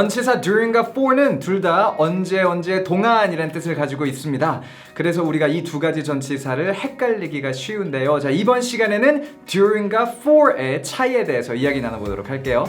전치사 during과 for는 둘 다 언제 동안이라는 뜻을 가지고 있습니다. 그래서 우리가 이 두 가지 전치사를 헷갈리기가 쉬운데요. 자, 이번 시간에는 during과 for의 차이에 대해서 이야기 나눠보도록 할게요.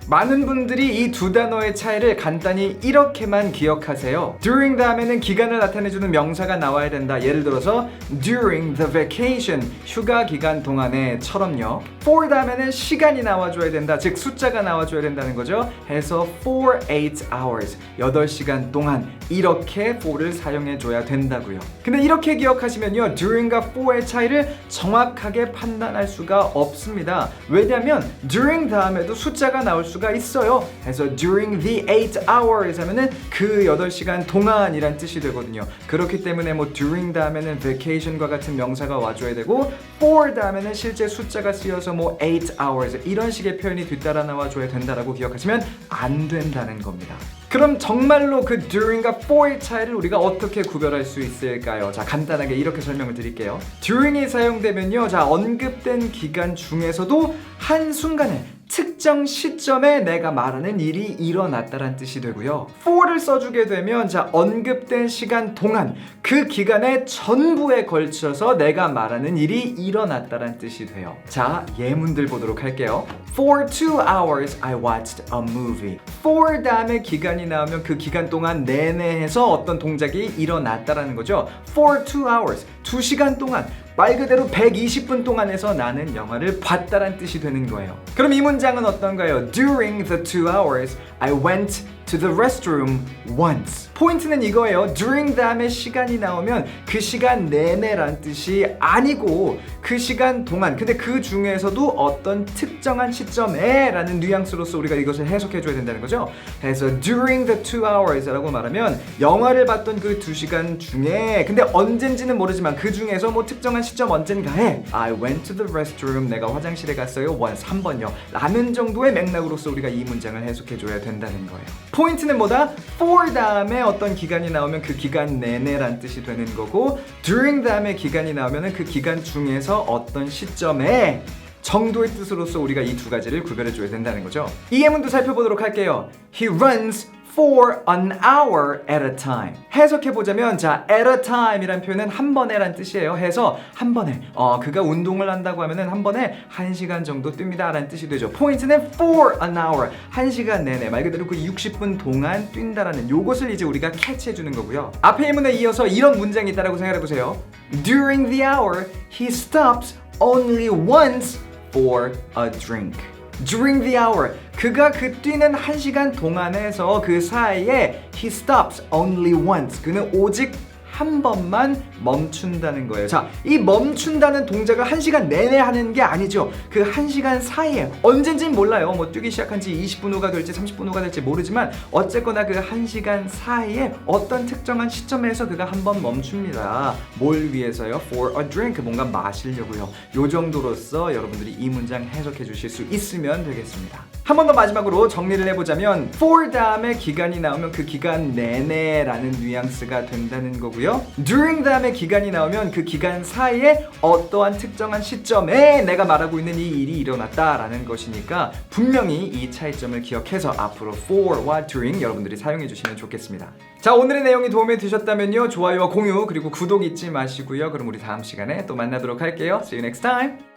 많은 분들이 이 두 단어의 차이를 간단히 이렇게만 기억하세요. during 다음에는 기간을 나타내주는 명사가 나와야 된다. 예를 들어서 during the vacation, 휴가 기간 동안에 처럼요. for 다음에는 시간이 나와줘야 된다. 즉 숫자가 나와줘야 된다는 거죠. 해서 for 8 hours, 8시간 동안 이렇게 for를 사용해줘야 된다고요. 근데 이렇게 기억하시면요, during과 for의 차이를 정확하게 판단할 수가 없습니다. 왜냐하면 during 다음에도 숫자가 나올 수가 있어요. 그래서 during the 8 hours 하면은 그 8시간 동안이란 뜻이 되거든요. 그렇기 때문에 뭐 during 다음에는 vacation과 같은 명사가 와줘야 되고 for 다음에는 실제 숫자가 쓰여서 뭐 8 hours 이런 식의 표현이 뒤따라 나와줘야 된다라고 기억하시면 안 된다는 겁니다. 그럼 정말로 그 during과 for의 차이를 우리가 어떻게 구별할 수 있을까요? 자, 간단하게 이렇게 설명을 드릴게요. during이 사용되면요, 자, 언급된 기간 중에서도 한순간에 특정 시점에 내가 말하는 일이 일어났다는 뜻이 되고요. for를 써주게 되면 자, 언급된 시간 동안 그 기간의 전부에 걸쳐서 내가 말하는 일이 일어났다는 뜻이 돼요. 자, 예문들 보도록 할게요. For 2 hours I watched a movie. for 다음에 기간이 나오면 그 기간 동안 내내 해서 어떤 동작이 일어났다라는 거죠. For 2 hours, 2시간 동안 말 그대로 120분 동안에서 나는 영화를 봤다란 뜻이 되는 거예요. 그럼 이 문장은 어떤가요? During the 2 hours, I went to the restroom once. 포인트는 이거예요. during 다음에 시간이 나오면 그 시간 내내란 뜻이 아니고 그 시간 동안, 근데 그 중에서도 어떤 특정한 시점에 라는 뉘앙스로서 우리가 이것을 해석해줘야 된다는 거죠. 그래서 during the 2 hours 라고 말하면 영화를 봤던 그 2시간 중에, 근데 언젠지는 모르지만 그 중에서 뭐 특정한 시점 언젠가에 I went to the restroom, 내가 화장실에 갔어요 once, 한 번요 라는 정도의 맥락으로서 우리가 이 문장을 해석해줘야 된다는 거예요. 포인트는 뭐다? for 다음에 어떤 기간이 나오면 그 기간 내내란 뜻이 되는 거고 during 다음에 기간이 나오면 그 기간 중에서 어떤 시점에 정도의 뜻으로서 우리가 이 두 가지를 구별해줘야 된다는 거죠. 이 예문도 살펴보도록 할게요. He runs for an hour at a time. 해석해보자면 자, at a time 이란 표현은 한 번에 란 뜻이에요. 해서 한 번에 그가 운동을 한다고 하면은 한 번에 1시간 정도 뜁니다 라는 뜻이 되죠. 포인트는 for an hour, 1시간 내내, 말 그대로 그 60분 동안 뛴다라는 요것을 이제 우리가 캐치해주는 거고요. 앞에 예문에 이어서 이런 문장이 있다라고 생각해보세요. During the hour, he stops only once for a drink. During the hour, 그가 그 뛰는 1시간 동안에서 그 사이에 he stops only once, 그는 오직 한 번만 멈춘다는 거예요. 자, 이 멈춘다는 동작을 1시간 내내 하는 게 아니죠. 그 1시간 사이에 언젠지는 몰라요. 뭐 뛰기 시작한 지 20분 후가 될지 30분 후가 될지 모르지만 어쨌거나 그 1시간 사이에 어떤 특정한 시점에서 그가 한 번 멈춥니다. 뭘 위해서요? For a drink, 뭔가 마시려고요. 요 정도로서 여러분들이 이 문장 해석해 주실 수 있으면 되겠습니다. 한 번 더 마지막으로 정리를 해보자면 for 다음에 기간이 나오면 그 기간 내내라는 뉘앙스가 된다는 거고요. during 다음에 기간이 나오면 그 기간 사이에 어떠한 특정한 시점에 내가 말하고 있는 이 일이 일어났다라는 것이니까 분명히 이 차이점을 기억해서 앞으로 for와 during 여러분들이 사용해 주시면 좋겠습니다. 자, 오늘의 내용이 도움이 되셨다면요, 좋아요와 공유 그리고 구독 잊지 마시고요. 그럼 우리 다음 시간에 또 만나도록 할게요. See you next time.